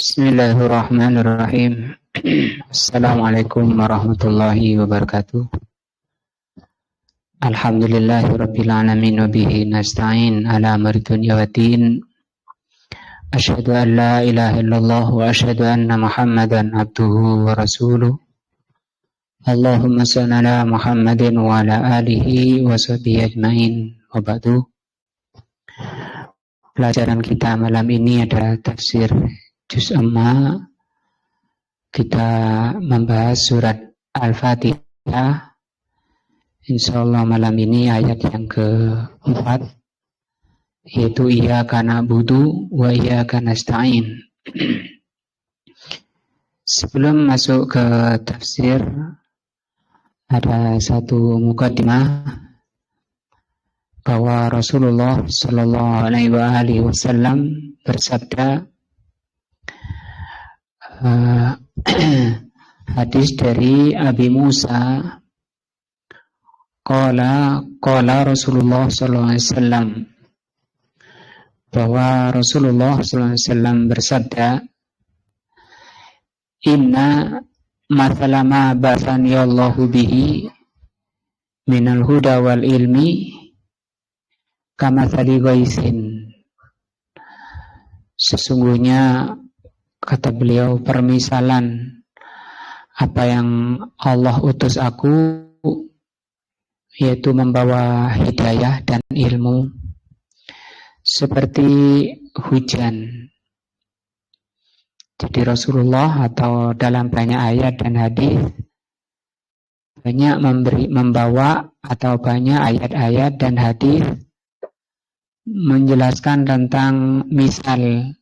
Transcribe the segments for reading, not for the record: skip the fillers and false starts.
Bismillahirrahmanirrahim. Assalamualaikum warahmatullahi wabarakatuh. Alhamdulillahirabbil alamin wa bihi nasta'in ala amri dunya waddin. Asyhadu an la ilaha illallah wa asyhadu anna Muhammadan abduhu wa rasuluh. Allahumma shalli ala Muhammadin wa ala alihi wa sahbihi ajmain. Wa ba'du. Pelajaran kita malam ini adalah tafsir Juz Amma. Kita membahas surat Al-Fatihah. Insyaallah malam ini ayat yang ke-4, yaitu Iyyaka na'budu wa iyyaka nasta'in. Sebelum masuk ke tafsir, ada satu mukadimah bahwa Rasulullah sallallahu alaihi wasallam bersabda, hadis dari Abi Musa, qala Rasulullah sallallahu alaihi wasallam, bahwa Rasulullah sallallahu alaihi wasallam bersabda, inna mathala ma ba'athani Allahu bihi minal huda wal ilmi kamathali ghaisin. Sesungguhnya, kata beliau, permisalan apa yang Allah utus aku, yaitu membawa hidayah dan ilmu, seperti hujan. Jadi Rasulullah atau dalam banyak ayat dan hadis banyak membawa atau banyak ayat-ayat dan hadis menjelaskan tentang misal.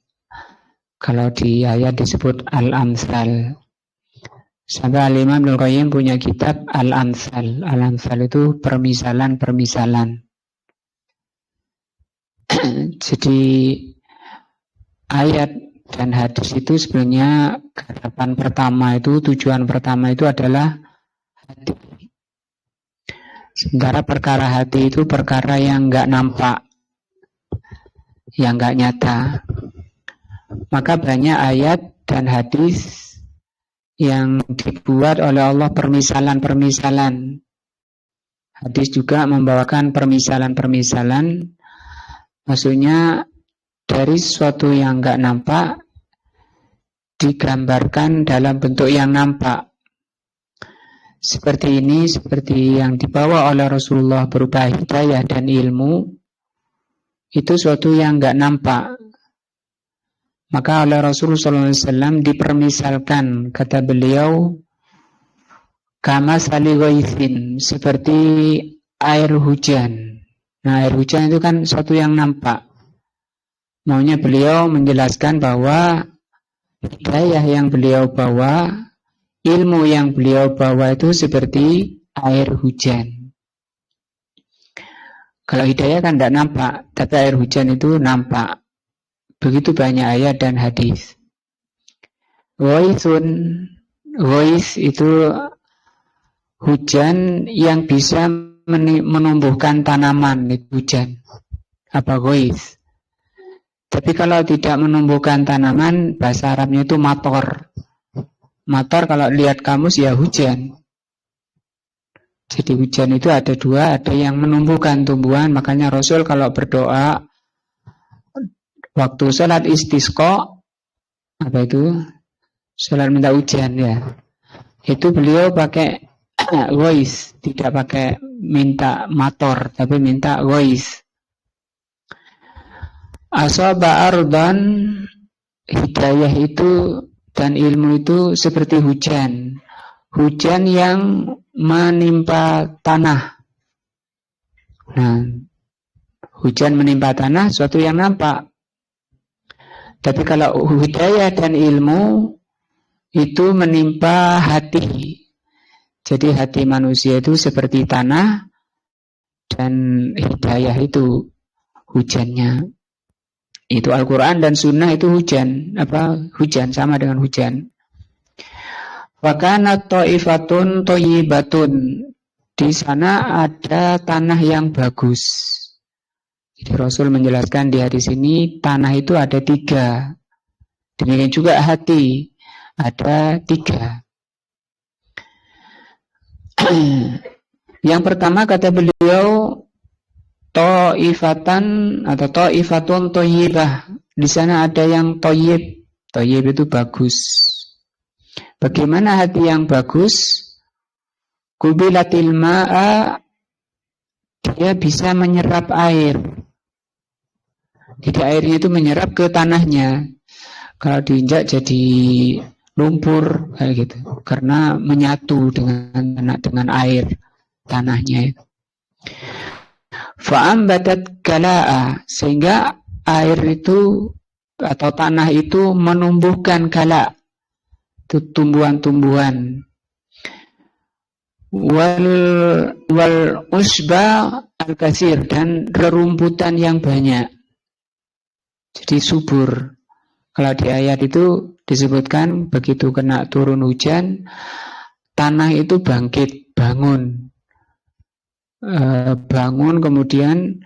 Kalau di ayat disebut Al-Amsal. Sampai Al-Imam Ibnu Qayyim punya kitab Al-Amsal. Al-Amsal itu permisalan-permisalan. Jadi ayat dan hadis itu sebenarnya garapan pertama itu, tujuan pertama itu adalah hati. Sementara perkara hati itu perkara yang enggak nampak, yang enggak nyata. Maka banyak ayat dan hadis yang dibuat oleh Allah permisalan-permisalan. Hadis juga membawakan permisalan-permisalan. Maksudnya dari sesuatu yang enggak nampak digambarkan dalam bentuk yang nampak. Seperti ini, seperti yang dibawa oleh Rasulullah berupa hidayah dan ilmu, itu sesuatu yang enggak nampak. Maka oleh Rasulullah SAW dipermisalkan, kata beliau, kama sali ghaithin, seperti air hujan. Nah, air hujan itu kan sesuatu yang nampak. Maunya beliau menjelaskan bahwa hidayah yang beliau bawa, ilmu yang beliau bawa itu seperti air hujan. Kalau hidayah kan tidak nampak, tapi air hujan itu nampak. Begitu banyak ayat dan hadis. Ghais itu hujan yang bisa menumbuhkan tanaman, itu hujan. Apa ghais? Tapi kalau tidak menumbuhkan tanaman, bahasa Arabnya itu mator. Mator kalau lihat kamus ya hujan. Jadi hujan itu ada dua, ada yang menumbuhkan tumbuhan. Makanya Rasul kalau berdoa waktu sholat istisqa, apa itu? Sholat minta hujan ya. Itu beliau pakai ghais, tidak pakai minta mator, tapi minta ghais. Asaba ardan, hidayah itu dan ilmu itu seperti hujan. Hujan yang menimpa tanah. Nah, hujan menimpa tanah suatu yang nampak. Tapi kalau hidayah dan ilmu itu menimpa hati. Jadi hati manusia itu seperti tanah dan hidayah itu hujannya. Itu Al-Quran dan Sunnah itu hujan. Hujan sama dengan hujan. Wa kanat ta'ifatun thayyibatun. Di sana ada tanah yang bagus. Jadi Rasul menjelaskan di hadis ini tanah itu ada 3. Demikian juga hati, ada 3. Yang pertama kata beliau, ta'ifatan atau ta'ifatun thayyibah. Di sana ada yang thayyib. Thayyib itu bagus. Bagaimana hati yang bagus? Kubilatil ma'a, dia bisa menyerap air. Jadi airnya itu menyerap ke tanahnya. Kalau diinjak jadi lumpur kayak gitu. Karena menyatu dengan air tanahnya itu. Fa'ambatat kala'a, sehingga air itu atau tanah itu menumbuhkan kala, itu tumbuhan-tumbuhan. Wal usba al-katsir, dan rerumputan yang banyak. Jadi subur. Kalau di ayat itu disebutkan begitu kena turun hujan, tanah itu bangkit, bangun. Kemudian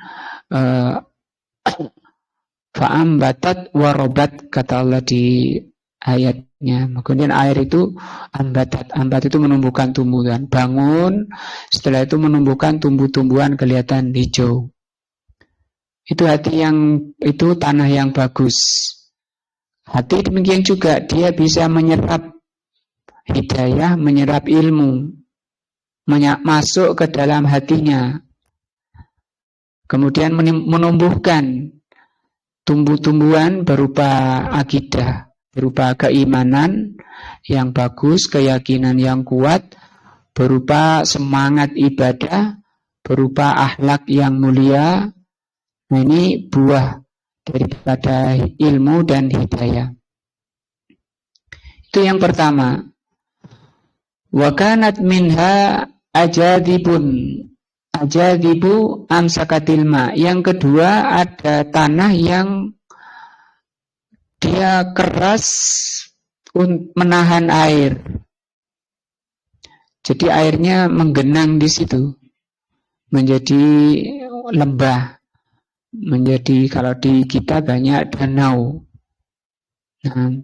fa'ambatat warobat, kata Allah di ayatnya. Kemudian air itu ambat itu menumbuhkan tumbuhan, bangun, setelah itu menumbuhkan tumbuh-tumbuhan kelihatan hijau. Itu hati yang itu tanah yang bagus. Hati demikian juga, dia bisa menyerap hidayah, menyerap ilmu, masuk ke dalam hatinya, kemudian menumbuhkan tumbuh-tumbuhan berupa akidah, berupa keimanan yang bagus, keyakinan yang kuat, berupa semangat ibadah, berupa akhlak yang mulia. Nah, ini buah daripada ilmu dan hidayah. Itu yang pertama. Wa kanat minha ajadibu amsakatil ma. Yang kedua, ada tanah yang dia keras menahan air. Jadi airnya menggenang di situ, menjadi lembah, menjadi, kalau di kita banyak danau. Nah,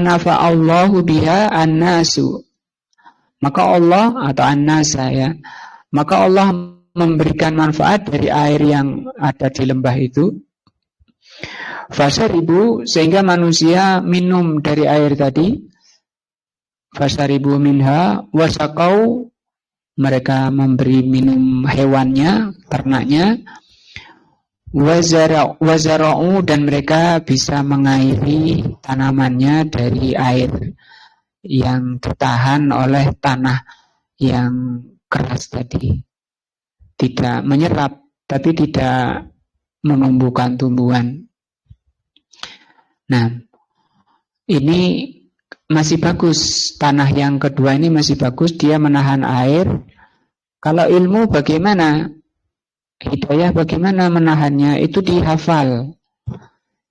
fanafa'allahu biha annasu, maka Allah atau annasa ya, maka Allah memberikan manfaat dari air yang ada di lembah itu. Fasaribu, sehingga manusia minum dari air tadi. Fasaribu minha wasaqau, mereka memberi minum hewannya, ternaknya. Wazara'u, dan mereka bisa mengairi tanamannya dari air yang ditahan oleh tanah yang keras tadi. Tidak menyerap, tapi tidak menumbuhkan tumbuhan. Nah, ini masih bagus. Tanah yang kedua ini masih bagus, dia menahan air. Kalau ilmu bagaimana? Hidayah bagaimana menahannya? Itu dihafal.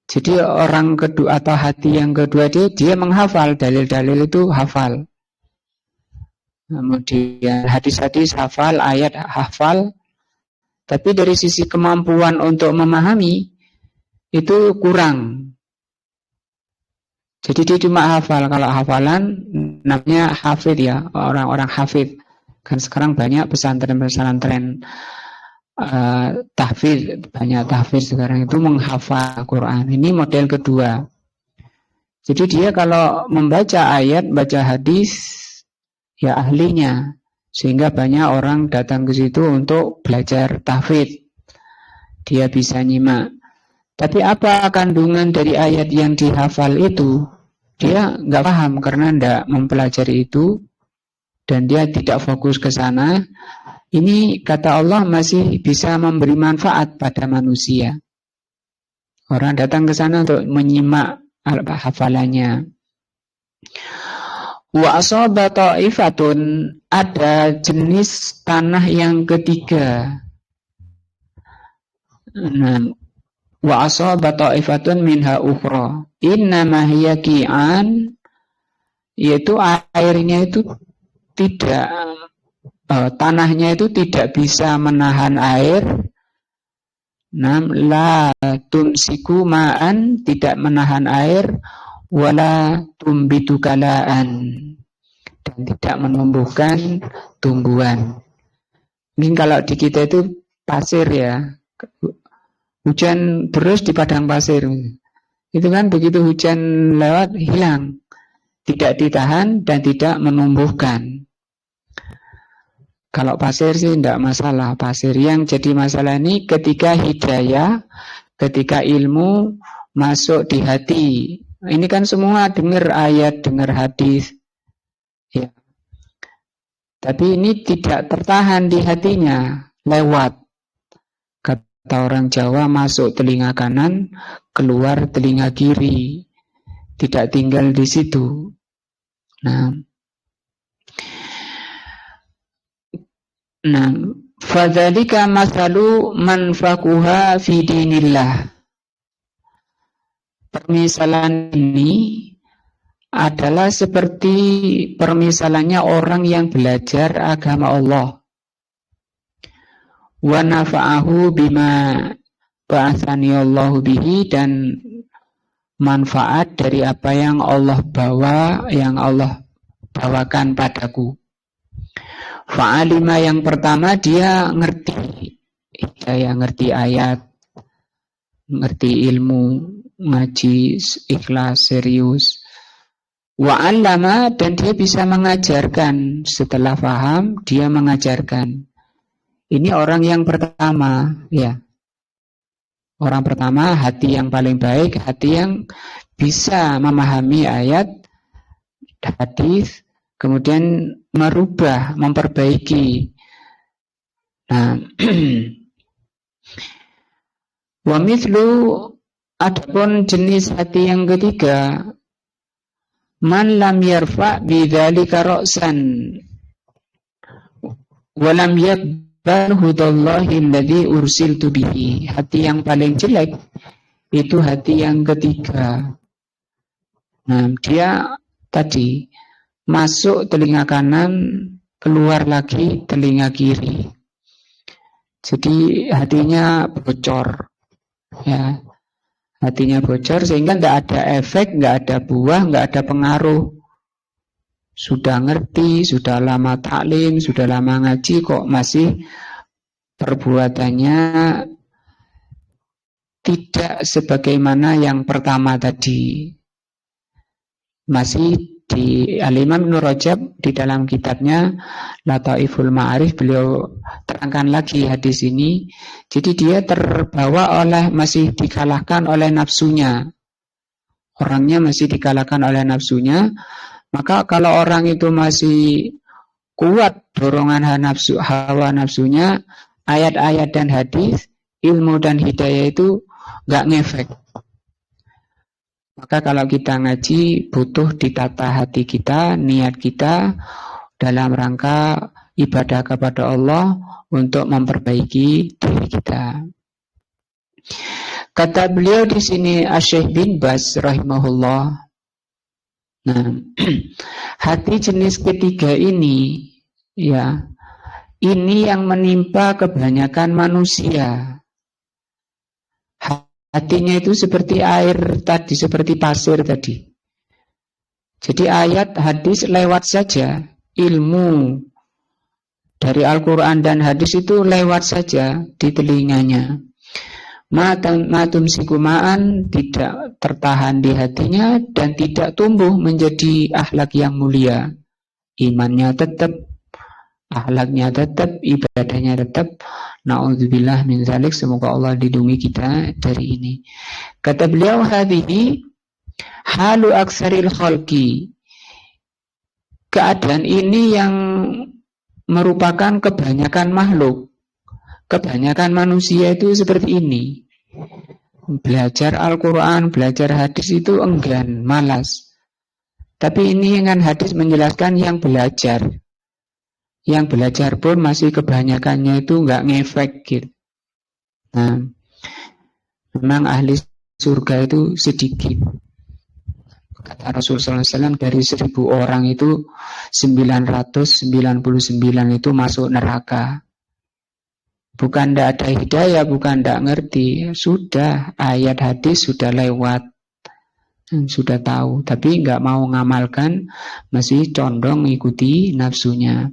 Jadi orang kedua atau hati yang kedua dia menghafal dalil-dalil, itu hafal. Kemudian hadis-hadis hafal, ayat hafal. Tapi dari sisi kemampuan untuk memahami itu kurang. Jadi dia cuma hafal. Kalau hafalan namanya hafid ya, orang-orang hafid. Kan sekarang banyak pesantren-pesantren tahfidz, banyak tahfidz sekarang itu menghafal Quran. Ini model kedua. Jadi dia kalau membaca ayat, baca hadis, ya ahlinya. Sehingga banyak orang datang ke situ untuk belajar tahfidz. Dia bisa nyimak. Tapi apa kandungan dari ayat yang dihafal itu? Dia nggak paham karena nggak mempelajari itu dan dia tidak fokus ke sana. Ini kata Allah masih bisa memberi manfaat pada manusia. Orang datang ke sana untuk menyimak hafalannya. Wa asaba ta'ifatun, ada jenis tanah yang ketiga. Nah, wa asaba ta'ifatun minha ukhra. Innama hiya qi'an, yaitu airnya itu tidak, tanahnya itu tidak bisa menahan air, La tumsiku ma'an, tidak menahan air, wala tumbitu kalaan, dan tidak menumbuhkan tumbuhan. Mungkin kalau di kita itu pasir ya, hujan terus di padang pasir, itu kan begitu hujan lewat hilang, tidak ditahan dan tidak menumbuhkan. Kalau pasir sih tidak masalah. Pasir yang jadi masalah ini ketika hidayah, ketika ilmu masuk di hati. Ini kan semua dengar ayat, dengar hadis, ya. Tapi ini tidak tertahan di hatinya, lewat. Kata orang Jawa, masuk telinga kanan, keluar telinga kiri, tidak tinggal di situ. Nah, fadzalika masalu man faquha fi dinillah. Permisalan ini adalah seperti permisalannya orang yang belajar agama Allah. Wa nafa'ahu bima ba'athani Allahu bihi, dan manfaat dari apa yang Allah bawa, yang Allah bawakan padaku. Fa'alima, yang pertama dia ngerti, saya ngerti ayat, ngerti ilmu, ngaji ikhlas, serius. Wa'allama, dan dia bisa mengajarkan, setelah paham dia mengajarkan. Ini orang yang pertama, ya. Orang pertama, hati yang paling baik, hati yang bisa memahami ayat, hadis, kemudian merubah, memperbaiki. Nah, wa mithlu, adapun jenis hati yang ketiga, man lam yarfa bidzalika ra'san wa lam yaqbal hudallahi alladzi ursiltu bihi. Hati yang paling jelek itu hati yang ketiga. Nah, dia tadi masuk telinga kanan, keluar lagi telinga kiri. Jadi hatinya bocor, ya. Hatinya bocor sehingga tidak ada efek, tidak ada buah, tidak ada pengaruh. Sudah ngerti, sudah lama taklim, sudah lama ngaji, kok masih perbuatannya tidak sebagaimana yang pertama tadi. Masih di Al-Imam Ibnu Rajab di dalam kitabnya Lataiful Ma'arif, beliau terangkan lagi hadis ini. Jadi dia terbawa oleh, masih dikalahkan oleh nafsunya. Orangnya masih dikalahkan oleh nafsunya. Maka kalau orang itu masih kuat dorongan hawa nafsunya, ayat-ayat dan hadis, ilmu dan hidayah itu nggak ngefek. Maka kalau kita ngaji, butuh ditata hati kita, niat kita dalam rangka ibadah kepada Allah untuk memperbaiki diri kita. Kata beliau di sini, Asy-Syaikh bin Baz rahimahullah. Nah, hati jenis ketiga ini, ya, ini yang menimpa kebanyakan manusia. Hatinya itu seperti air tadi, seperti pasir tadi. Jadi ayat hadis lewat saja, ilmu dari Al-Quran dan hadis itu lewat saja di telinganya. Matum sikumaan, tidak tertahan di hatinya dan tidak tumbuh menjadi akhlak yang mulia. Imannya tetap, akhlaknya tetap, ibadahnya tetap. Na'udzubillah min zalik, semoga Allah lindungi kita dari ini. Kata beliau, hadhihi halu aksaril khalqi. Keadaan ini yang merupakan kebanyakan makhluk. Kebanyakan manusia itu seperti ini. Belajar Al-Quran, belajar hadis itu enggan, malas. Tapi ini dengan hadis menjelaskan yang belajar. Yang belajar pun masih kebanyakannya itu nggak ngefek gitu. Nah, memang ahli surga itu sedikit. Kata Rasulullah SAW, dari 1000 orang itu 999 itu masuk neraka. Bukan tidak ada hidayah, bukan tidak ngerti. Sudah, ayat hadis sudah lewat, sudah tahu. Tapi nggak mau ngamalkan, masih condong ikuti nafsunya.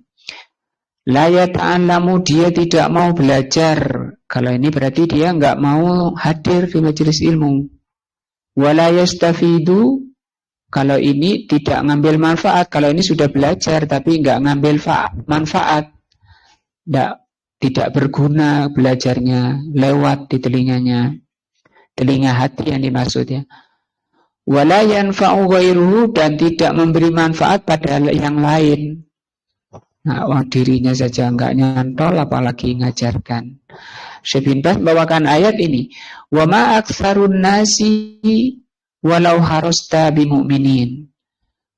La yata'allamu, dia tidak mau belajar. Kalau ini berarti dia nggak mau hadir di majelis ilmu. Wala yastafidu, kalau ini tidak ngambil manfaat. Kalau ini sudah belajar tapi nggak ngambil manfaat, tidak berguna belajarnya, lewat di telinganya, telinga hati yang dimaksud ya. Wala yanfa'u ghairuhu, dan tidak memberi manfaat pada yang lain. Nah, dirinya saja nggak nyantol, apalagi ngajarkan. Syekh bin Baz bawakan ayat ini. Wa ma aktsarun nasi walau harasta bimu'minin.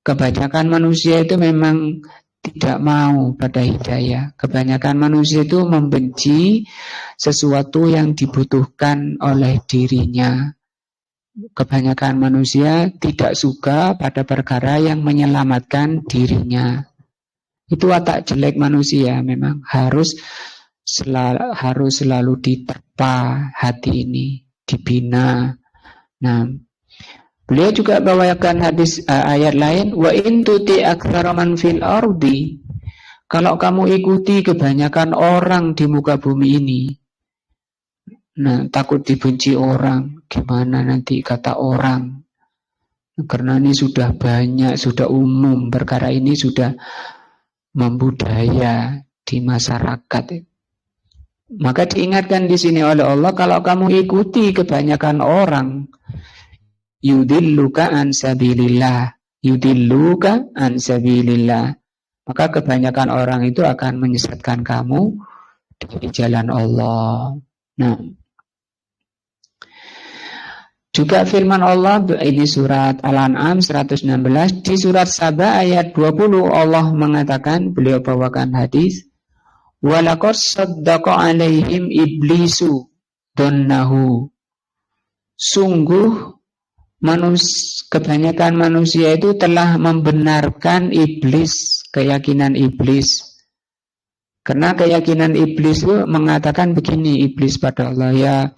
Kebanyakan manusia itu memang tidak mau pada hidayah. Kebanyakan manusia itu membenci sesuatu yang dibutuhkan oleh dirinya. Kebanyakan manusia tidak suka pada perkara yang menyelamatkan dirinya. Itu watak jelek manusia, memang harus selalu diterpa hati ini, dibina. Nah, beliau juga bawakan hadis ayat lain, wa in tuti aktsara man fil ardi. Kalau kamu ikuti kebanyakan orang di muka bumi ini, nah takut dibenci orang, gimana nanti kata orang? Karena ini sudah banyak, sudah umum, perkara ini sudah membudaya di masyarakat. Maka diingatkan di sini oleh Allah, kalau kamu ikuti kebanyakan orang, yudilluka an sabilillah, yudilluka an sabilillah, maka kebanyakan orang itu akan menyesatkan kamu dari jalan Allah. Nah, juga firman Allah, ini surat Al-An'am 116, di surat Saba ayat 20 Allah mengatakan, beliau bawakan hadis, walaqad saddaqa alaihim iblisu donnahu. Sungguh kebanyakan manusia itu telah membenarkan iblis, keyakinan iblis. Karena keyakinan iblis itu mengatakan begini, iblis pada Allah, ya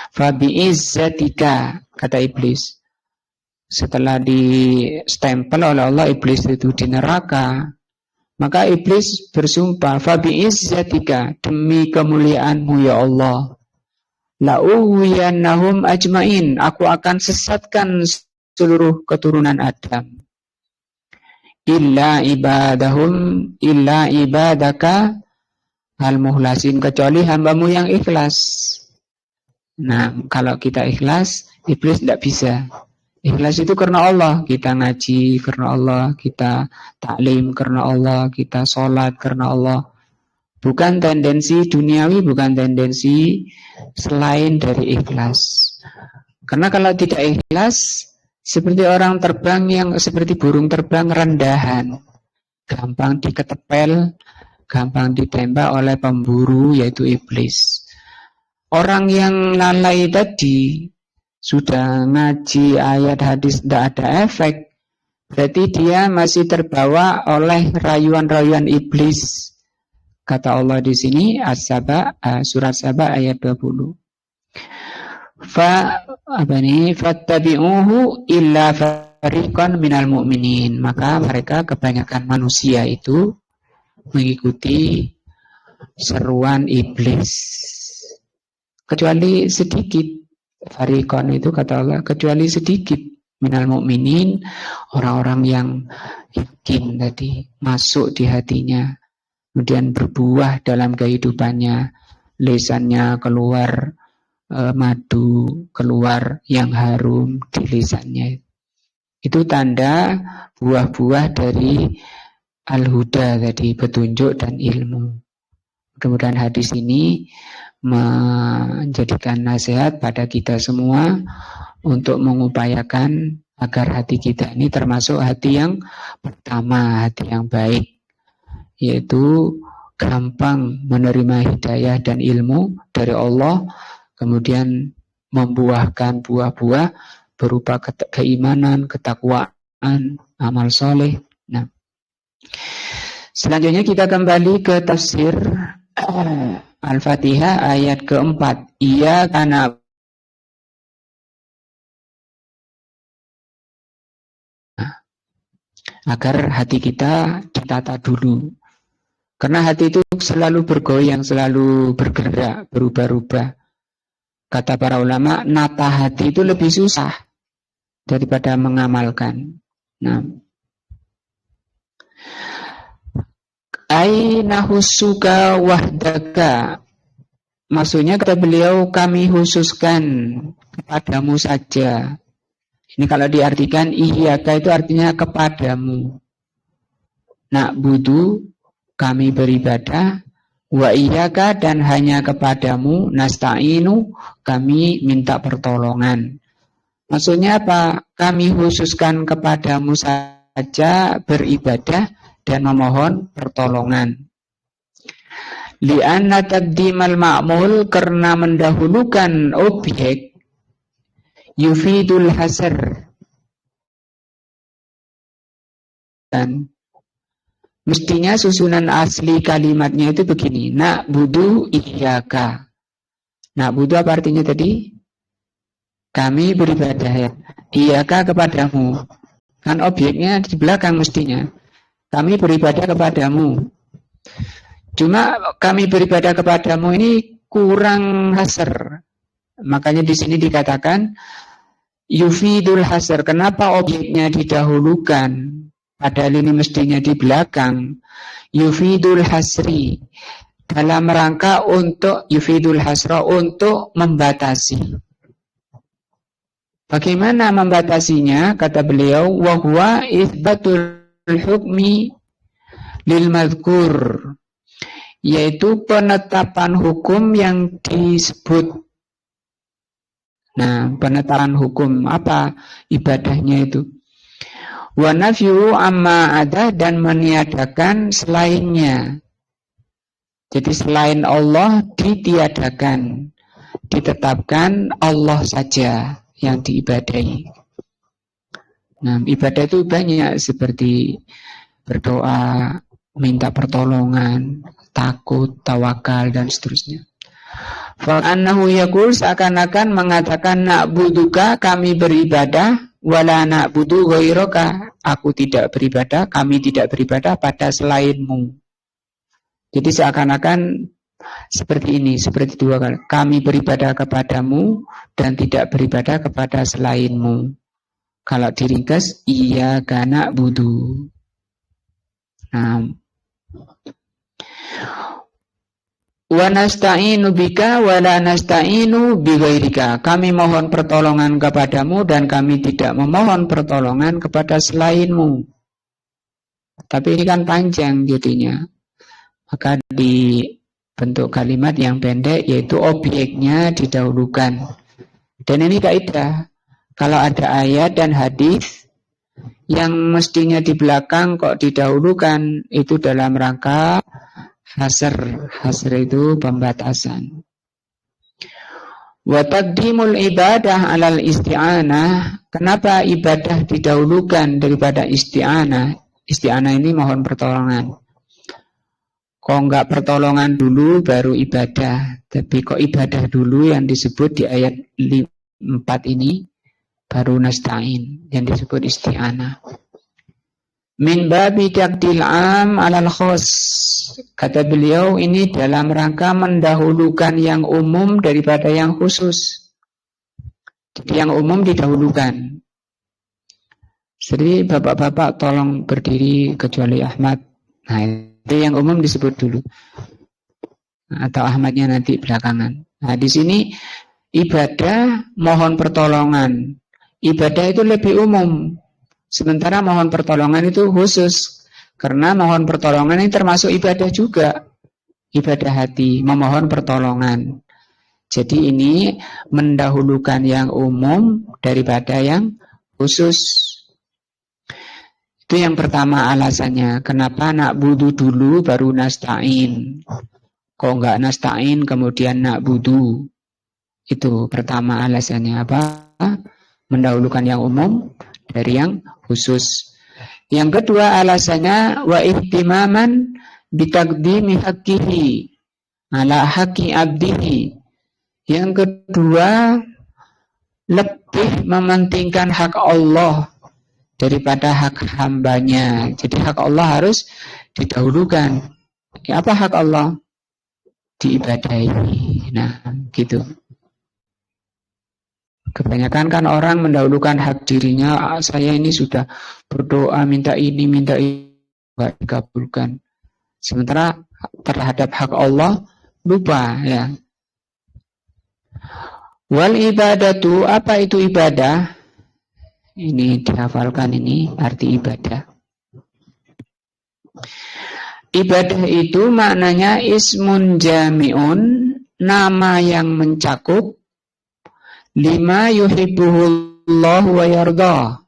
fabi'izzatika, kata iblis. Setelah di stempel oleh Allah iblis itu di neraka, maka iblis bersumpah, fabi'izzatika, demi kemuliaanmu ya Allah, la'uwiyannahum ajmain, aku akan sesatkan seluruh keturunan Adam, illa ibadaka al-muhlasin, kecuali hambamu yang ikhlas. Nah, kalau kita ikhlas, iblis tidak bisa. Ikhlas itu karena Allah, kita ngaji karena Allah, kita taklim karena Allah, kita sholat karena Allah. Bukan tendensi duniawi, bukan tendensi selain dari ikhlas. Karena kalau tidak ikhlas, seperti orang terbang yang seperti burung terbang rendahan, gampang diketepel, gampang ditembak oleh pemburu, yaitu iblis. Orang yang lalai tadi, sudah ngaji ayat hadis tidak ada efek, berarti dia masih terbawa oleh rayuan-rayuan iblis. Kata Allah di sini, As-Saba, surat Saba ayat 20. Fattabi'uhu illa fariqan minal mu'minin. Maka mereka, kebanyakan manusia itu mengikuti seruan iblis, kecuali sedikit. Fariqan itu kata Allah, kecuali sedikit minal mu'minin, orang-orang yang yakin tadi, masuk di hatinya, kemudian berbuah dalam kehidupannya, lisannya keluar madu, keluar yang harum di lisannya. Itu tanda buah-buah dari al-huda tadi, petunjuk dan ilmu. Mudah-mudahan hadis ini menjadikan nasihat pada kita semua untuk mengupayakan agar hati kita ini termasuk hati yang pertama, hati yang baik, yaitu gampang menerima hidayah dan ilmu dari Allah, kemudian membuahkan buah-buah berupa keimanan, ketakwaan, amal soleh. Nah, selanjutnya kita kembali ke tafsir Al-Fatihah ayat keempat. Iya karena agar hati kita ditata dulu. Karena hati itu selalu bergoyang, selalu bergerak, berubah-ubah. Kata para ulama, nata hati itu lebih susah daripada mengamalkan. Nah, aina husuka wahdaka. Maksudnya kata beliau, kami khususkan kepadamu saja. Ini kalau diartikan iyyaka itu artinya kepadamu. Na'budu, kami beribadah, wa iyyaka, dan hanya kepadamu, nasta'inu, kami minta pertolongan. Maksudnya apa? Kami khususkan kepadamu saja beribadah dan memohon pertolongan. Li'anna taqdimal ma'mul, karena mendahulukan objek, yufidul hasr, dan mestinya susunan asli kalimatnya itu begini. Na'budu iyyaka. Na'budu apa artinya tadi? Kami beribadah ya. Iyyaka kepadamu. Kan objeknya di belakang mestinya. Kami beribadah kepadamu. Cuma kami beribadah kepadamu ini kurang hasr. Makanya di sini dikatakan yufidul hasr. Kenapa objeknya didahulukan? Padahal ini mestinya di belakang. Yufidul hasri, dalam rangka untuk yufidul hasra, untuk membatasi. Bagaimana membatasinya? Kata beliau, wa huwa itsbatul hukmi lil madhkur, yaitu penetapan hukum yang disebut. Nah, penetapan hukum apa ibadahnya itu? Wa nafyu amma ada, dan meniadakan selainnya. Jadi selain Allah ditiadakan, ditetapkan Allah saja yang diibadahi. Nah, ibadah itu banyak, seperti berdoa, minta pertolongan, takut, tawakal, dan seterusnya. Fa'annahu yaqul, seakan-akan mengatakan na'buduka, kami beribadah, wala na'budu ghairaka, aku tidak beribadah, kami tidak beribadah pada selainmu. Jadi seakan-akan seperti ini, seperti dua kali. Kami beribadah kepadamu dan tidak beribadah kepada selainmu. Kalau diringkas, iyyaka na'budu. Nah, wa nasta'inu bika wa la nasta'inu bighairika. Kami mohon pertolongan kepadamu dan kami tidak memohon pertolongan kepada selainmu. Tapi ini kan panjang jadinya. Maka dibentuk kalimat yang pendek, yaitu objeknya didahulukan. Dan ini kaidah. Kalau ada ayat dan hadis yang mestinya di belakang kok didahulukan, itu dalam rangka hasr. Hasr itu pembatasan. Wa taqdimul ibadah alal isti'anah. Kenapa ibadah didahulukan daripada isti'anah? Isti'anah ini mohon pertolongan. Kok enggak pertolongan dulu baru ibadah? Tapi kok ibadah dulu yang disebut di ayat 4 ini, baru nasta'in yang disebut isti'anah. Min babi taqdil am alal khos. Kata beliau, ini dalam rangka mendahulukan yang umum daripada yang khusus. Jadi yang umum didahulukan. Jadi bapak-bapak tolong berdiri kecuali Ahmad. Nah, itu yang umum disebut dulu. Atau Ahmadnya nanti belakangan. Nah, di sini ibadah mohon pertolongan. Ibadah itu lebih umum. Sementara mohon pertolongan itu khusus. Karena mohon pertolongan ini termasuk ibadah juga. Ibadah hati, memohon pertolongan. Jadi ini mendahulukan yang umum daripada yang khusus. Itu yang pertama alasannya. Kenapa na'budu dulu baru nasta'in? Kok enggak nasta'in kemudian na'budu? Itu pertama alasannya apa? Mendahulukan yang umum dari yang khusus. Yang kedua alasannya wa ihtimaman bitaqdimi haqqihi, ala haqqi abdihi. Yang kedua, lebih mementingkan hak Allah daripada hak hambanya. Jadi hak Allah harus didahulukan. Apa hak Allah? Diibadahi. Nah, gitu. Kebanyakan kan orang mendahulukan hak dirinya. Saya ini sudah berdoa, minta ini, minta itu, nggak dikabulkan. Sementara terhadap hak Allah lupa, ya. Wal ibadatu, apa itu ibadah? Ini dihafalkan, ini arti ibadah. Ibadah itu maknanya ismun jami'un, nama yang mencakup lima yuhibbuhullahu wa yardah.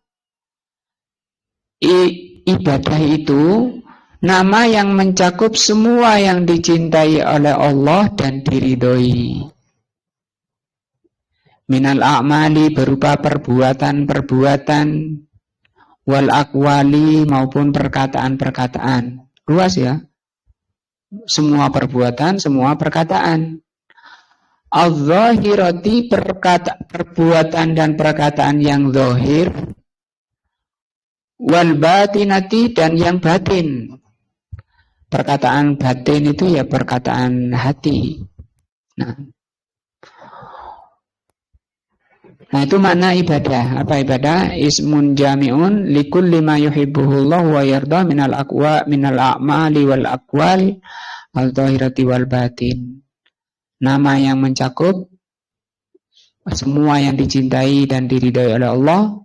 Ibadah itu nama yang mencakup semua yang dicintai oleh Allah dan diridhoi. Minal a'mali, berupa perbuatan-perbuatan, wal aqwali, maupun perkataan-perkataan. Luas, ya. Semua perbuatan, semua perkataan. Al-zahirati, perbuatan dan perkataan yang zahir, wal batinati, dan yang batin. Perkataan batin itu ya perkataan hati. Nah, itu makna ibadah. Apa ibadah? Ismun jami'un likulli ma yuhibbuhullah wa yarda minal a'mali wal aqwal al-zahirati wal batin. Nama yang mencakup semua yang dicintai dan diridhai oleh Allah,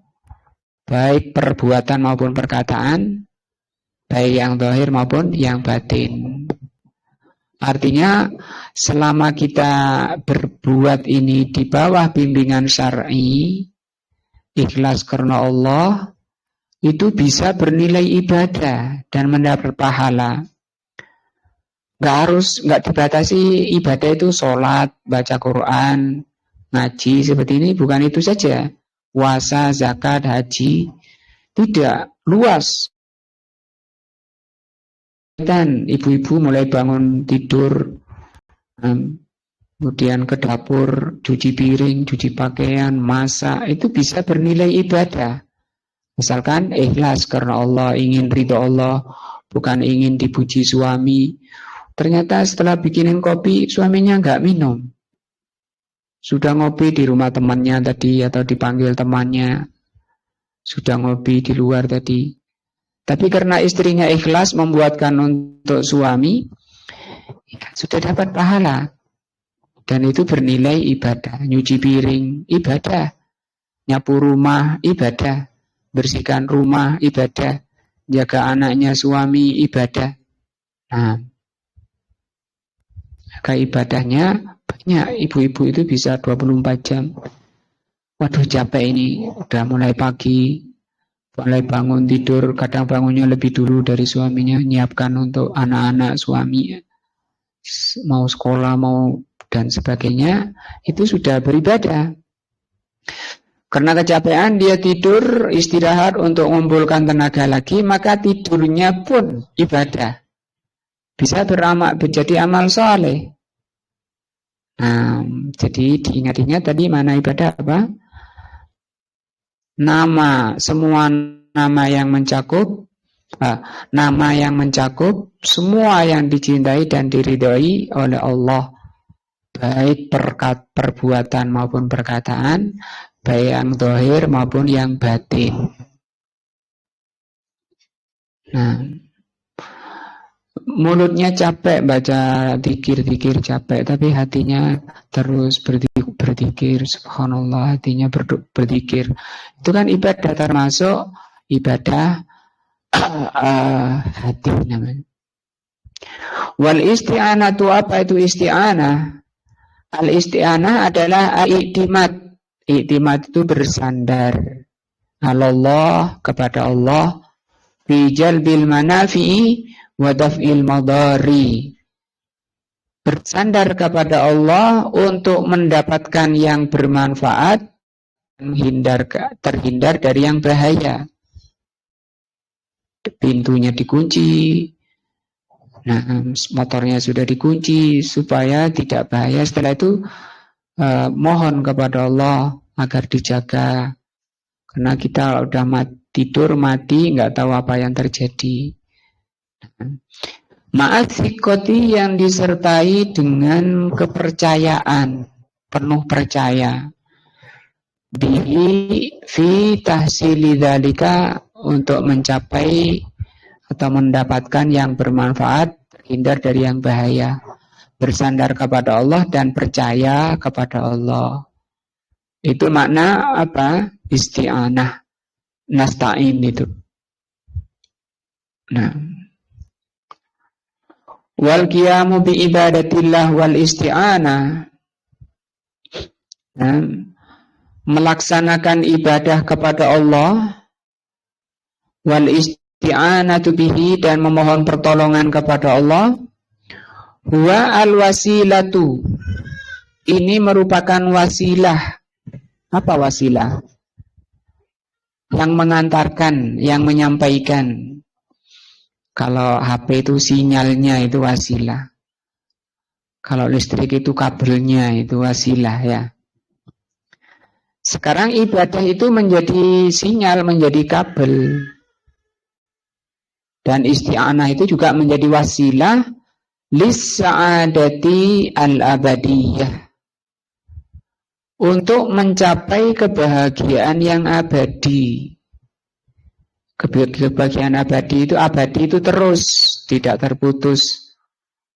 baik perbuatan maupun perkataan, baik yang zahir maupun yang batin. Artinya, selama kita berbuat ini di bawah bimbingan syar'i, ikhlas karena Allah, itu bisa bernilai ibadah dan mendapat pahala. Nggak dibatasi ibadah itu sholat, baca Quran, ngaji seperti ini, bukan itu saja. Puasa, zakat, haji, tidak, luas. Dan ibu-ibu mulai bangun tidur, kemudian ke dapur, cuci piring, cuci pakaian, masak, itu bisa bernilai ibadah. Misalkan ikhlas karena Allah, ingin ridho Allah, bukan ingin dipuji suami. Ternyata setelah bikinin kopi, suaminya nggak minum. Sudah ngopi di rumah temannya tadi, atau dipanggil temannya. Sudah ngopi di luar tadi. Tapi karena istrinya ikhlas membuatkan untuk suami, sudah dapat pahala. Dan itu bernilai ibadah. Nyuci piring, ibadah. Nyapu rumah, ibadah. Bersihkan rumah, ibadah. Jaga anaknya suami, ibadah. Nah, maka ibadahnya banyak. Ibu-ibu itu bisa 24 jam. Waduh, capek ini. Udah mulai pagi, mulai bangun tidur, kadang bangunnya lebih dulu dari suaminya, nyiapkan untuk anak-anak suami, mau sekolah, mau dan sebagainya, itu sudah beribadah. Karena kecapean dia tidur, istirahat untuk mengumpulkan tenaga lagi, maka tidurnya pun ibadah. Bisa jadi amal soleh. Nah, jadi diingat-ingat tadi mana ibadah apa? Semua nama yang mencakup semua yang dicintai dan diridhoi oleh Allah, baik perbuatan maupun perkataan, baik yang zahir maupun yang batin. Nah, mulutnya capek baca zikir capek, tapi hatinya terus berzikir, subhanallah, hatinya berzikir. Itu kan ibadah, termasuk ibadah hati namanya. Wal isti'anatu, apa itu isti'anah? Al isti'anah adalah i'timad. I'timad itu bersandar Allah, kepada Allah, fi jalbil manafi'i wa daf'il madari. Bersandar kepada Allah untuk mendapatkan yang bermanfaat, terhindar dari yang bahaya. Pintunya dikunci, Nah, motornya sudah dikunci supaya tidak bahaya. Setelah itu mohon kepada Allah agar dijaga. Karena kita udah tidur mati, nggak tahu apa yang terjadi. Ma'asikoti yang disertai dengan kepercayaan, penuh percaya. Bihi fi tahsili dzalika, untuk mencapai atau mendapatkan yang bermanfaat, terhindar dari yang bahaya. Bersandar kepada Allah dan percaya kepada Allah. Itu makna apa? Isti'anah, nasta'in itu. Nah, wal qiyamu bi ibadatillah wal isti'anah. Nah, melaksanakan ibadah kepada Allah, wal isti'anatu bihi, dan memohon pertolongan kepada Allah, huwa al wasilatu, ini merupakan wasilah. Apa wasilah? Yang mengantarkan, yang menyampaikan. Kalau HP itu sinyalnya, itu wasilah. Kalau listrik itu kabelnya, itu wasilah ya. Sekarang ibadah itu menjadi sinyal, menjadi kabel. Dan isti'anah itu juga menjadi wasilah lis-sa'adati al-abadiyah, untuk mencapai kebahagiaan yang abadi. Kebahagiaan abadi itu terus, tidak terputus.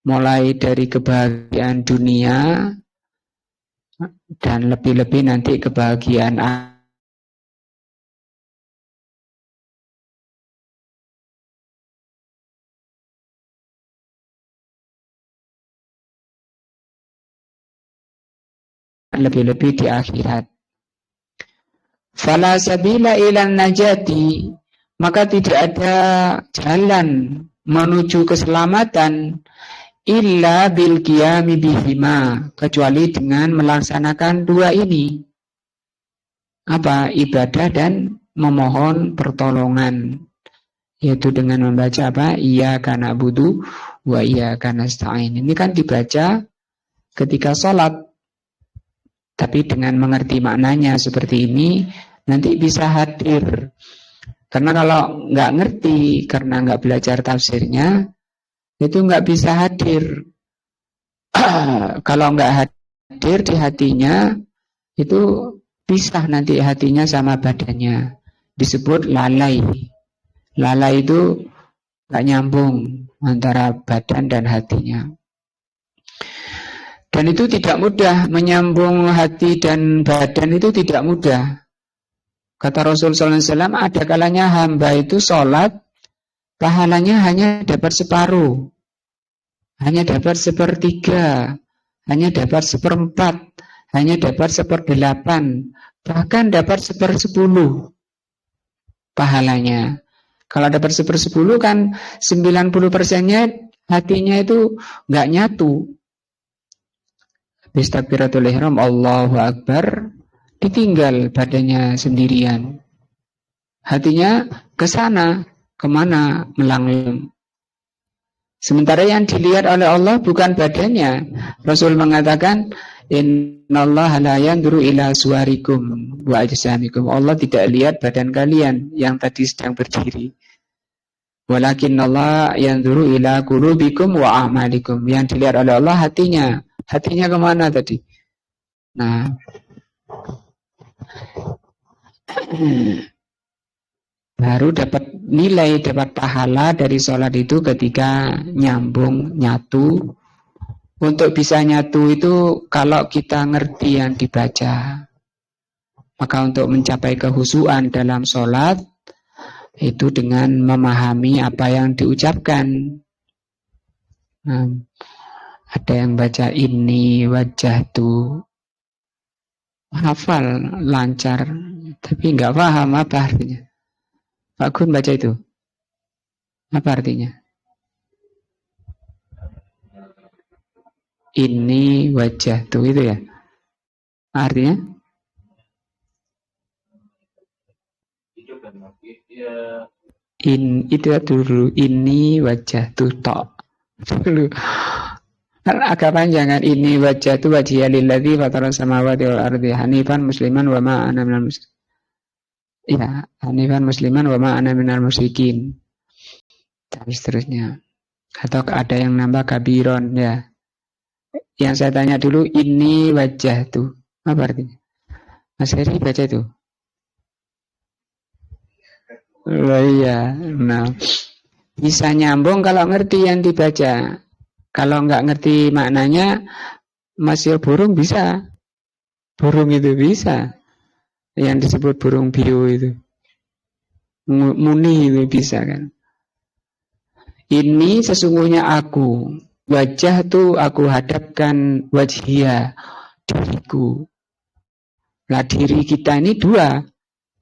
Mulai dari kebahagiaan dunia, dan lebih-lebih nanti kebahagiaan lebih-lebih di akhirat. Fala sabila ilan najati, maka tidak ada jalan menuju keselamatan illa bil qiyami bihima, kecuali dengan melaksanakan dua ini. Apa? Ibadah dan memohon pertolongan, yaitu dengan membaca apa? Iyyaka na'budu wa iyyaka nasta'in. Ini kan dibaca ketika sholat, tapi dengan mengerti maknanya seperti ini, nanti bisa hadir. Karena kalau nggak ngerti, karena nggak belajar tafsirnya, itu nggak bisa hadir. Kalau nggak hadir di hatinya, itu pisah nanti hatinya sama badannya. Disebut lalai. Lalai itu nggak nyambung antara badan dan hatinya. Dan itu tidak mudah, menyambung hati dan badan itu tidak mudah. Kata Rasul sallallahu alaihi wasallam, ada kalanya hamba itu sholat, pahalanya hanya dapat separuh, hanya dapat sepertiga, hanya dapat seperempat, hanya dapat seperdelapan, bahkan dapat sepersepuluh pahalanya. Kalau dapat sepersepuluh kan 90%-nya hatinya itu nggak nyatu. Bistakbiratul ihram, Allahu Akbar, ditinggal badannya sendirian. Hatinya ke sana, kemana? Melanglang. Sementara yang dilihat oleh Allah bukan badannya. Rasul mengatakan, innallaha la yanzuru ila suwarikum wa ajsamikum. Allah tidak lihat badan kalian yang tadi sedang berdiri. Walakinnallaha yanzuru ila qulubikum wa a'malikum. Yang dilihat oleh Allah hatinya. Hatinya kemana tadi? Nah, baru dapat nilai, dapat pahala dari sholat itu ketika nyambung, nyatu. Untuk bisa nyatu itu kalau kita ngerti yang dibaca. Maka untuk mencapai kehusuan dalam sholat, itu dengan memahami apa yang diucapkan. Nah, ada yang baca ini wajah tu, hafal lancar, tapi nggak paham apa artinya. Pak Gun baca itu, apa artinya? Ini wajah tu itu ya, artinya? Itu dulu, ini wajah tu tok. Dulu. Kan agak panjang kan, ini wajah itu wajhiya lilladzi fatara samawati wal ardi hanifan musliman wa ma ana minal musyrikin. Ya, hanifan musliman wa ma ana minal musyrikin. Dan seterusnya. Atau ada yang nambah kabiron ya. Yang saya tanya dulu, ini wajah tuh apa artinya? Mas Heri baca itu. Oh iya, nah bisa nyambung kalau ngerti yang dibaca. Kalau nggak ngerti maknanya, masih burung bisa. Burung itu bisa. Yang disebut burung bio itu. Muni itu bisa kan. Ini sesungguhnya aku. Wajah tuh aku hadapkan wajhia, diriku. Lah diri kita ini dua.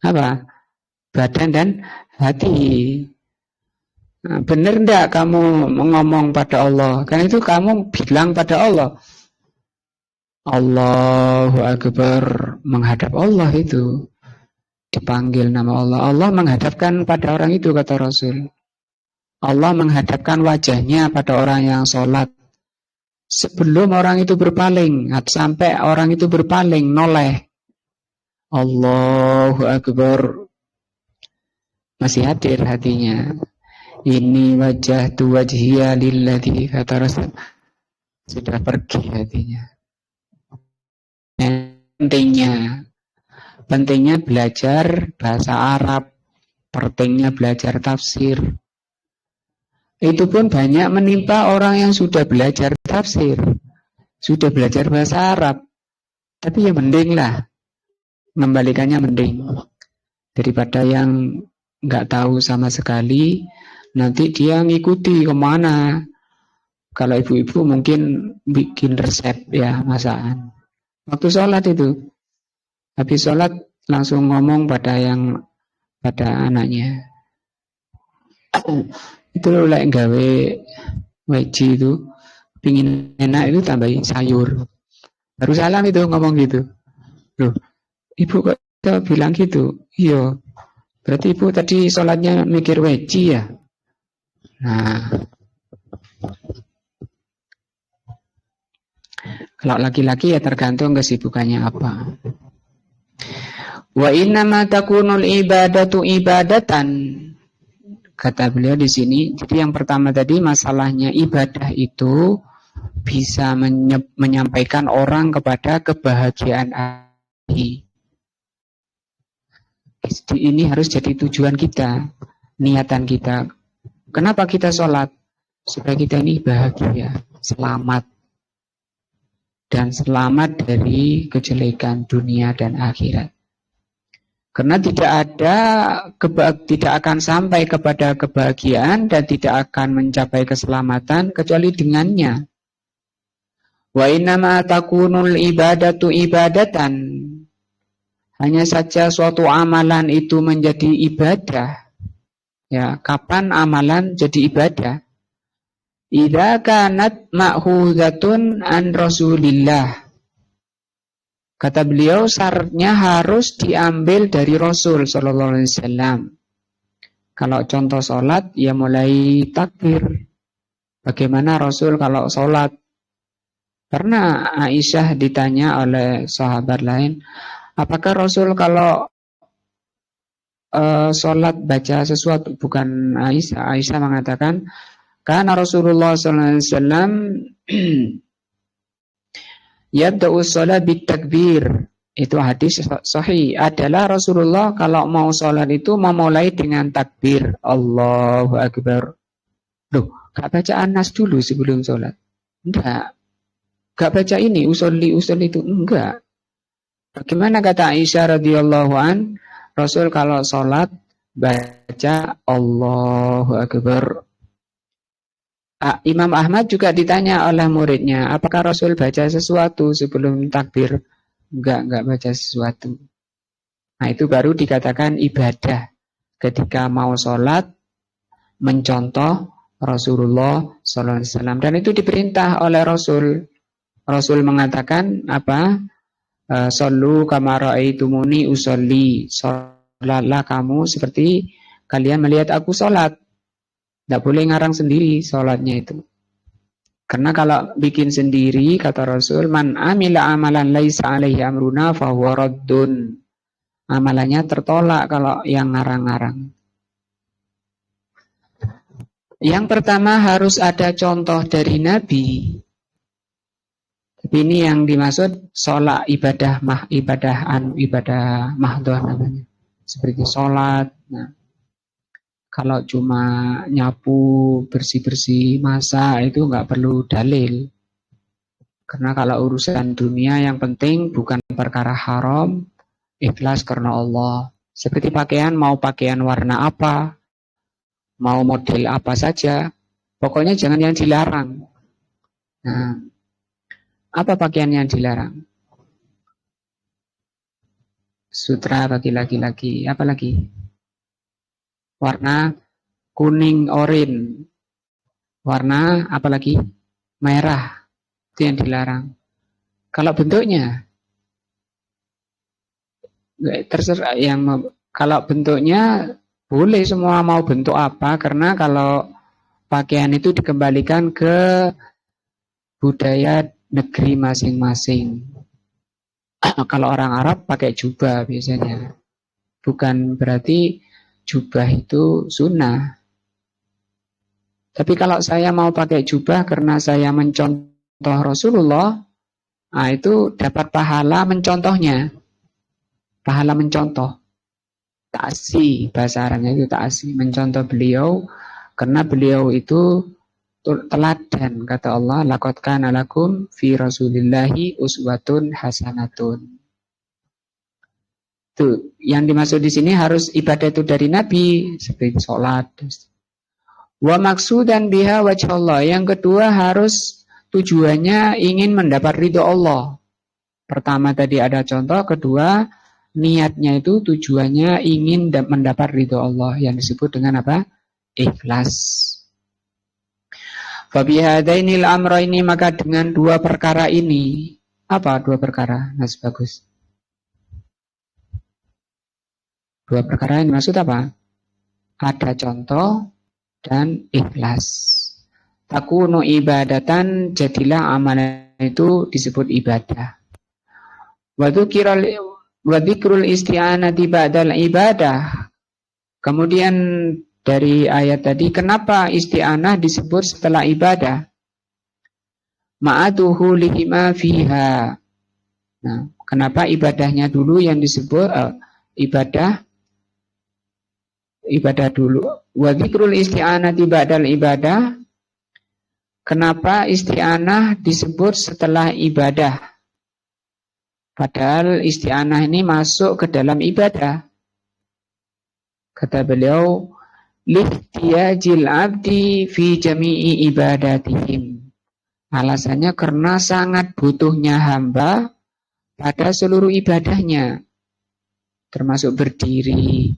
Apa? Badan dan hati. Nah, benar enggak kamu ngomong pada Allah? Karena itu kamu bilang pada Allah. Allahu Akbar, menghadap Allah itu. Dipanggil nama Allah. Allah menghadapkan pada orang itu, kata Rasul. Allah menghadapkan wajahnya pada orang yang sholat. Sebelum orang itu berpaling, sampai orang itu berpaling, noleh. Allahu Akbar. Masih hadir hatinya. Ini wajah tu wajhiya lilladzi, kata Rasul. Sudah pergi hatinya. Pentingnya belajar bahasa Arab, pentingnya belajar tafsir. Itu pun banyak menimpa orang yang sudah belajar tafsir, sudah belajar bahasa Arab. Tapi ya mending lah, mengembalikannya mending daripada yang nggak tahu sama sekali. Nanti dia ngikuti kemana. Kalau ibu-ibu mungkin bikin resep ya masakan. Waktu sholat itu, habis sholat langsung ngomong pada anaknya. Itu lek gawe weji itu, pingin enak itu tambahin sayur. Baru salam itu ngomong gitu. Loh, ibu kok bilang gitu? Iya. Berarti ibu tadi sholatnya mikir weji ya? Nah, kalau laki-laki ya tergantung kesibukannya apa. Wa innama takunul ibadatu ibadatan. Kata beliau di sini. Jadi yang pertama tadi masalahnya ibadah itu bisa menyampaikan orang kepada kebahagiaan hati. Ini harus jadi tujuan kita, niatan kita. Kenapa kita sholat? Supaya kita ini bahagia, selamat. Dan selamat dari kejelekan dunia dan akhirat. Karena tidak akan sampai kepada kebahagiaan dan tidak akan mencapai keselamatan kecuali dengannya. Wa innama takunul ibadatu ibadatan. Hanya saja suatu amalan itu menjadi ibadah. Ya, kapan amalan jadi ibadah? Idza kanat ma'khuzatun an Rasulillah. Kata beliau, syaratnya harus diambil dari Rasul sallallahu alaihi wasallam. Kalau contoh sholat, ya mulai takbir. Bagaimana Rasul kalau sholat? Karena Aisyah ditanya oleh sahabat lain, apakah Rasul kalau sholat baca sesuatu? Bukan Aisyah. Aisyah mengatakan, karena Rasulullah sallallahu alaihi wasallam yabda'u sholat bitakbir. Itu hadis sahih. Adalah Rasulullah kalau mau sholat itu memulai dengan takbir. Allahu Akbar. Loh, gak baca Anas dulu sebelum sholat? Enggak. Gak baca ini, usolli itu? Enggak. Bagaimana kata Aisyah radhiyallahu an? Rasul kalau sholat baca Allahu Akbar. Imam Ahmad juga ditanya oleh muridnya, apakah Rasul baca sesuatu sebelum takbir? Enggak baca sesuatu. Nah, itu baru dikatakan ibadah. Ketika mau sholat, mencontoh Rasulullah SAW. Dan itu diperintah oleh Rasul. Rasul mengatakan apa? Shollu kama ra'aitumuni usolli. Sholatlah kamu seperti kalian melihat aku sholat. Tidak boleh ngarang sendiri sholatnya itu. Karena kalau bikin sendiri, kata Rasul, man amila amalan laisa alaihi amruna fahuwa raddun. Amalannya tertolak kalau yang ngarang-ngarang. Yang pertama harus ada contoh dari Nabi. Tapi ini yang dimaksud sholat ibadah mahdoh namanya. Seperti sholat. Nah, kalau cuma nyapu, bersih-bersih, masak itu nggak perlu dalil. Karena kalau urusan dunia yang penting bukan perkara haram, ikhlas karena Allah. Seperti pakaian, mau pakaian warna apa, mau model apa saja, pokoknya jangan yang dilarang. Nah, apa pakaian yang dilarang? Sutra bagi laki-laki, apa lagi? Warna kuning, oranye. Warna apa lagi? Merah. Itu yang dilarang. Kalau bentuknya terserah kalau bentuknya boleh semua mau bentuk apa, karena kalau pakaian itu dikembalikan ke budaya negeri masing-masing. Kalau orang Arab pakai jubah biasanya. Bukan berarti jubah itu sunnah. Tapi kalau saya mau pakai jubah karena saya mencontoh Rasulullah, nah itu dapat pahala mencontohnya. Pahala mencontoh. Ta'asi, bahasa Arabnya itu ta'asi. Mencontoh beliau, karena beliau itu teladan, kata Allah, laqad kana lakum fi rasulillahi uswatun hasanatun. Tuh, yang dimaksud di sini harus ibadah itu dari Nabi, seperti sholat. Wa maksudan biha wajh Allah. Yang kedua harus tujuannya ingin mendapat ridho Allah. Pertama tadi ada contoh, kedua niatnya itu tujuannya ingin mendapat ridho Allah, yang disebut dengan apa? Ikhlas. Fabihadainil amraini, maka dengan dua perkara ini. Apa dua perkara? Mas Bagus. Dua perkara ini maksud apa? Ada contoh dan ikhlas. Takunu ibadatan, jadilah amalan itu disebut ibadah. Wa dzikrul isti'anati ba'dal ibadah. Kemudian dari ayat tadi, kenapa isti'anah disebut setelah ibadah? Ma'atuhu lihima fiha. Nah, kenapa ibadahnya dulu yang disebut ibadah dulu. Wa dzikrul isti'anati ba'dal ibadah. Kenapa isti'anah disebut setelah ibadah? Padahal isti'anah ini masuk ke dalam ibadah. Kata beliau, lihtiyajil abdi fi jami'i ibadatihim. Alasannya karena sangat butuhnya hamba pada seluruh ibadahnya, termasuk berdiri.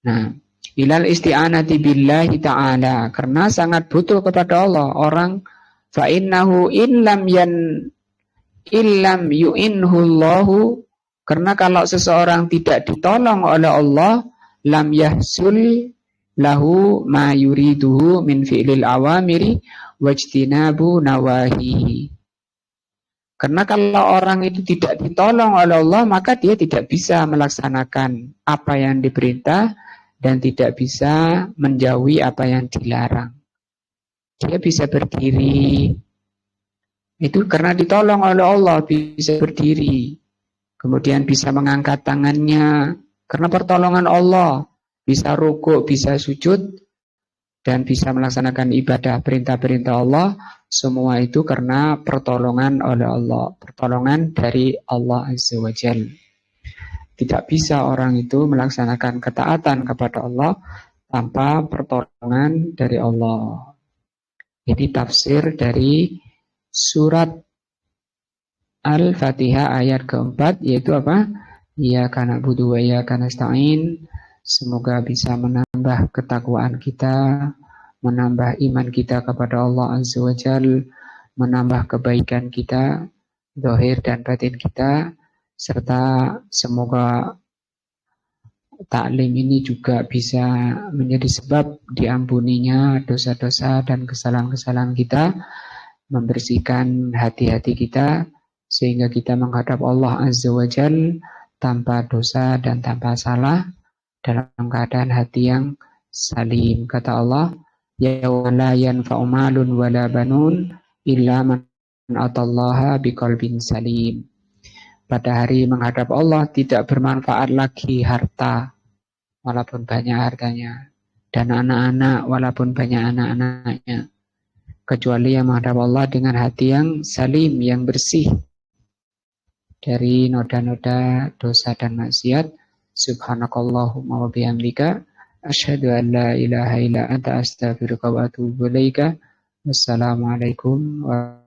Nah, ilal isti'anati billahi ta'ala, karena sangat butuh kepada Allah. Orang fa'innahu illam yu'inhullahu, karena kalau seseorang tidak ditolong oleh Allah, lam yahsul lahu ma yuriduhu min fi'lil awamiri wajtinabu nawahi. Karena kalau orang itu tidak ditolong oleh Allah, maka dia tidak bisa melaksanakan apa yang diperintah dan tidak bisa menjauhi apa yang dilarang. Dia bisa berdiri, itu karena ditolong oleh Allah, bisa berdiri. Kemudian bisa mengangkat tangannya karena pertolongan Allah, bisa rukuk, bisa sujud, dan bisa melaksanakan ibadah perintah-perintah Allah. Semua itu karena pertolongan oleh Allah, pertolongan dari Allah Azza wa Jalla. Tidak bisa orang itu melaksanakan ketaatan kepada Allah tanpa pertolongan dari Allah. Ini tafsir dari surat Al-Fatihah ayat keempat, yaitu apa? Iyyaka na'budu wa iyyaka nasta'in. Semoga bisa menambah ketakwaan kita, menambah iman kita kepada Allah Azza wa Jalla, menambah kebaikan kita, zahir dan batin kita, serta semoga taklim ini juga bisa menjadi sebab diampuninya dosa-dosa dan kesalahan-kesalahan kita, membersihkan hati-hati kita, sehingga kita menghadap Allah Azza wa Jal tanpa dosa dan tanpa salah, dalam keadaan hati yang salim. Kata Allah, yauma la yanfa'u malun wala banun illa man atallaha biqalbin salim. Pada hari menghadap Allah tidak bermanfaat lagi harta, walaupun banyak hartanya, dan anak-anak, walaupun banyak anak-anaknya, kecuali yang menghadap Allah dengan hati yang salim, yang bersih dari noda-noda dosa dan maksiat. Subhanakallahumma wa bihamdika asyhadu an la ilaha illa anta astaghfiruka wa atubu ilaika. Wassalamualaikum warahmatullahi wabarakatuh.